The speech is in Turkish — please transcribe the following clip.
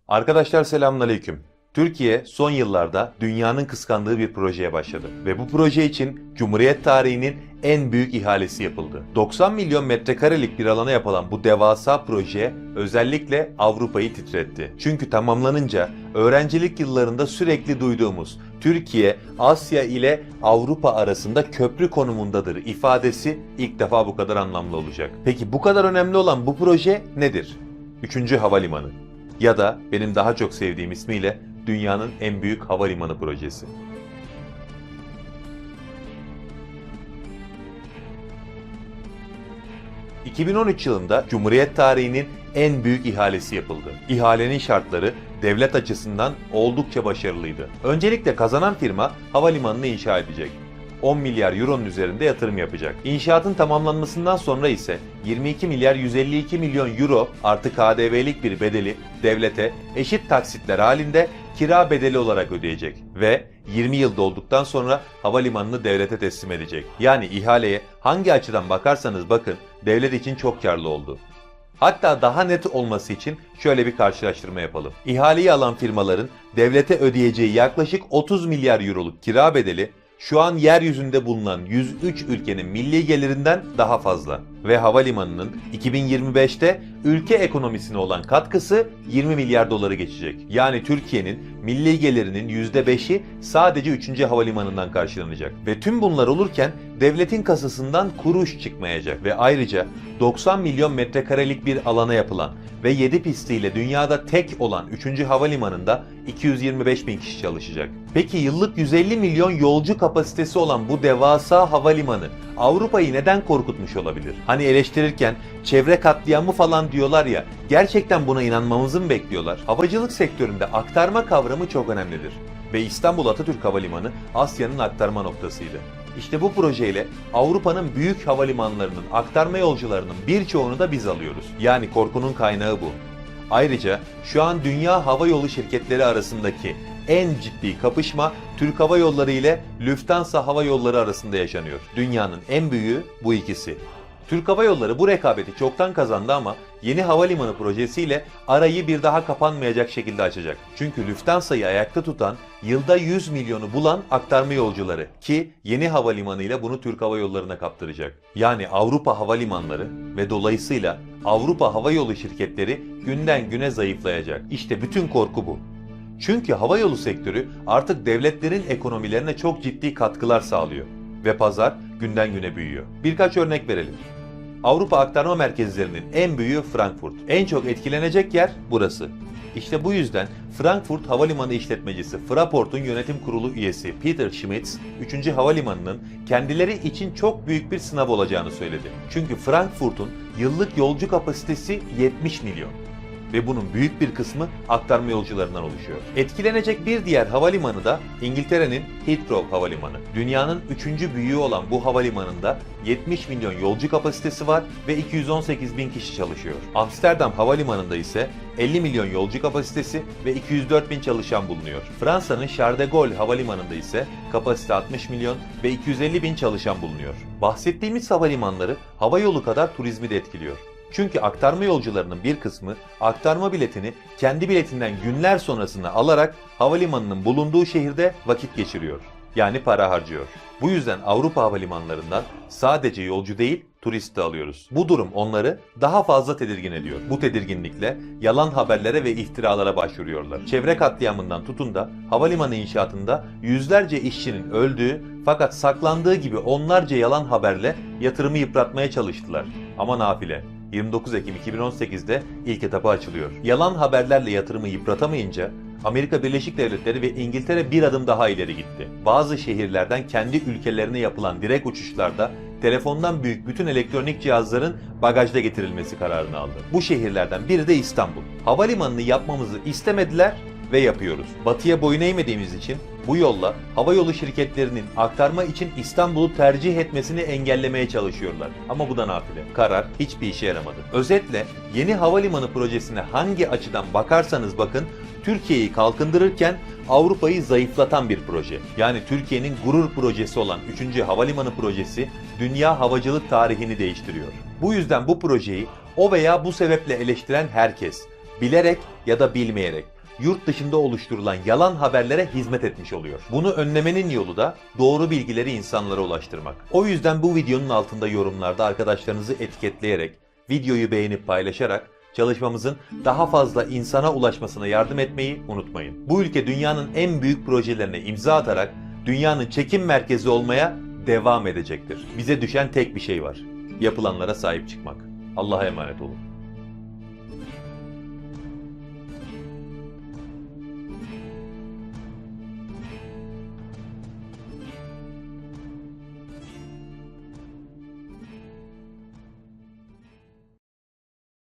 Arkadaşlar selamünaleyküm. Türkiye son yıllarda dünyanın kıskandığı bir projeye başladı ve bu proje için Cumhuriyet tarihinin en büyük ihalesi yapıldı. 90 milyon metrekarelik bir alana yapılan bu devasa proje özellikle Avrupa'yı titretti. Çünkü tamamlanınca öğrencilik yıllarında sürekli duyduğumuz Türkiye, Asya ile Avrupa arasında köprü konumundadır ifadesi ilk defa bu kadar anlamlı olacak. Peki bu kadar önemli olan bu proje nedir? 3. Havalimanı. Ya da benim daha çok sevdiğim ismiyle dünyanın en büyük havalimanı projesi. ...2013 yılında Cumhuriyet tarihinin en büyük ihalesi yapıldı. İhalenin şartları devlet açısından oldukça başarılıydı. Öncelikle kazanan firma havalimanını inşa edecek. 10 milyar euronun üzerinde yatırım yapacak. İnşaatın tamamlanmasından sonra ise 22 milyar 152 milyon euro artı KDV'lik bir bedeli devlete eşit taksitler halinde kira bedeli olarak ödeyecek ve 20 yıl dolduktan sonra havalimanını devlete teslim edecek. Yani ihaleye hangi açıdan bakarsanız bakın devlet için çok karlı oldu. Hatta daha net olması için şöyle bir karşılaştırma yapalım. İhaleyi alan firmaların devlete ödeyeceği yaklaşık 30 milyar euroluk kira bedeli şu an yeryüzünde bulunan 103 ülkenin milli gelirinden daha fazla ve havalimanının 2025'te ülke ekonomisine olan katkısı 20 milyar doları geçecek. Yani Türkiye'nin milli gelirinin %5'i sadece 3. havalimanından karşılanacak. Ve tüm bunlar olurken devletin kasasından kuruş çıkmayacak ve ayrıca 90 milyon metrekarelik bir alana yapılan ve 7 pistiyle dünyada tek olan 3. havalimanında 225 bin kişi çalışacak. Peki yıllık 150 milyon yolcu kapasitesi olan bu devasa havalimanı Avrupa'yı neden korkutmuş olabilir? Hani eleştirirken çevre katliamı falan diyorlar ya, gerçekten buna inanmamızı mı bekliyorlar? Havacılık sektöründe aktarma kavramı çok önemlidir ve İstanbul Atatürk Havalimanı Asya'nın aktarma noktasıydı. İşte bu projeyle Avrupa'nın büyük havalimanlarının aktarma yolcularının birçoğunu da biz alıyoruz. Yani korkunun kaynağı bu. Ayrıca şu an dünya hava yolu şirketleri arasındaki en ciddi kapışma Türk Hava Yolları ile Lufthansa Hava Yolları arasında yaşanıyor. Dünyanın en büyüğü bu ikisi. Türk Hava Yolları bu rekabeti çoktan kazandı ama yeni havalimanı projesiyle arayı bir daha kapanmayacak şekilde açacak. Çünkü Lufthansa'yı ayakta tutan yılda 100 milyonu bulan aktarma yolcuları ki yeni havalimanıyla bunu Türk Hava Yolları'na kaptıracak. Yani Avrupa havalimanları ve dolayısıyla Avrupa Hava Yolu şirketleri günden güne zayıflayacak. İşte bütün korku bu. Çünkü havayolu sektörü artık devletlerin ekonomilerine çok ciddi katkılar sağlıyor ve pazar günden güne büyüyor. Birkaç örnek verelim. Avrupa aktarma merkezlerinin en büyüğü Frankfurt. En çok etkilenecek yer burası. İşte bu yüzden Frankfurt Havalimanı işletmecisi Fraport'un yönetim kurulu üyesi Peter Schmitz, 3. havalimanının kendileri için çok büyük bir sınav olacağını söyledi. Çünkü Frankfurt'un yıllık yolcu kapasitesi 70 milyon. Ve bunun büyük bir kısmı aktarma yolcularından oluşuyor. Etkilenecek bir diğer havalimanı da İngiltere'nin Heathrow Havalimanı. Dünyanın 3. büyüğü olan bu havalimanında 70 milyon yolcu kapasitesi var ve 218 bin kişi çalışıyor. Amsterdam Havalimanı'nda ise 50 milyon yolcu kapasitesi ve 204 bin çalışan bulunuyor. Fransa'nın Charles de Gaulle Havalimanı'nda ise kapasite 60 milyon ve 250 bin çalışan bulunuyor. Bahsettiğimiz havalimanları havayolu kadar turizmi de etkiliyor. Çünkü aktarma yolcularının bir kısmı aktarma biletini kendi biletinden günler sonrasında alarak havalimanının bulunduğu şehirde vakit geçiriyor. Yani para harcıyor. Bu yüzden Avrupa havalimanlarından sadece yolcu değil, turist de alıyoruz. Bu durum onları daha fazla tedirgin ediyor. Bu tedirginlikle yalan haberlere ve iftiralara başvuruyorlar. Çevre katliamından tutun da havalimanı inşaatında yüzlerce işçinin öldüğü fakat saklandığı gibi onlarca yalan haberle yatırımı yıpratmaya çalıştılar. Ama nafile. 29 Ekim 2018'de ilk etapı açılıyor. Yalan haberlerle yatırımı yıpratamayınca Amerika Birleşik Devletleri ve İngiltere bir adım daha ileri gitti. Bazı şehirlerden kendi ülkelerine yapılan direkt uçuşlarda telefondan büyük bütün elektronik cihazların bagajda getirilmesi kararını aldı. Bu şehirlerden biri de İstanbul. Havalimanını yapmamızı istemediler ve yapıyoruz. Batıya boyun eğmediğimiz için bu yolla havayolu şirketlerinin aktarma için İstanbul'u tercih etmesini engellemeye çalışıyorlar. Ama bu da nafile. Karar hiçbir işe yaramadı. Özetle yeni havalimanı projesine hangi açıdan bakarsanız bakın Türkiye'yi kalkındırırken Avrupa'yı zayıflatan bir proje. Yani Türkiye'nin gurur projesi olan 3. havalimanı projesi dünya havacılık tarihini değiştiriyor. Bu yüzden bu projeyi o veya bu sebeple eleştiren herkes bilerek ya da bilmeyerek yurt dışında oluşturulan yalan haberlere hizmet etmiş oluyor. Bunu önlemenin yolu da doğru bilgileri insanlara ulaştırmak. O yüzden bu videonun altında yorumlarda arkadaşlarınızı etiketleyerek, videoyu beğenip paylaşarak çalışmamızın daha fazla insana ulaşmasına yardım etmeyi unutmayın. Bu ülke dünyanın en büyük projelerine imza atarak dünyanın çekim merkezi olmaya devam edecektir. Bize düşen tek bir şey var: yapılanlara sahip çıkmak. Allah'a emanet olun.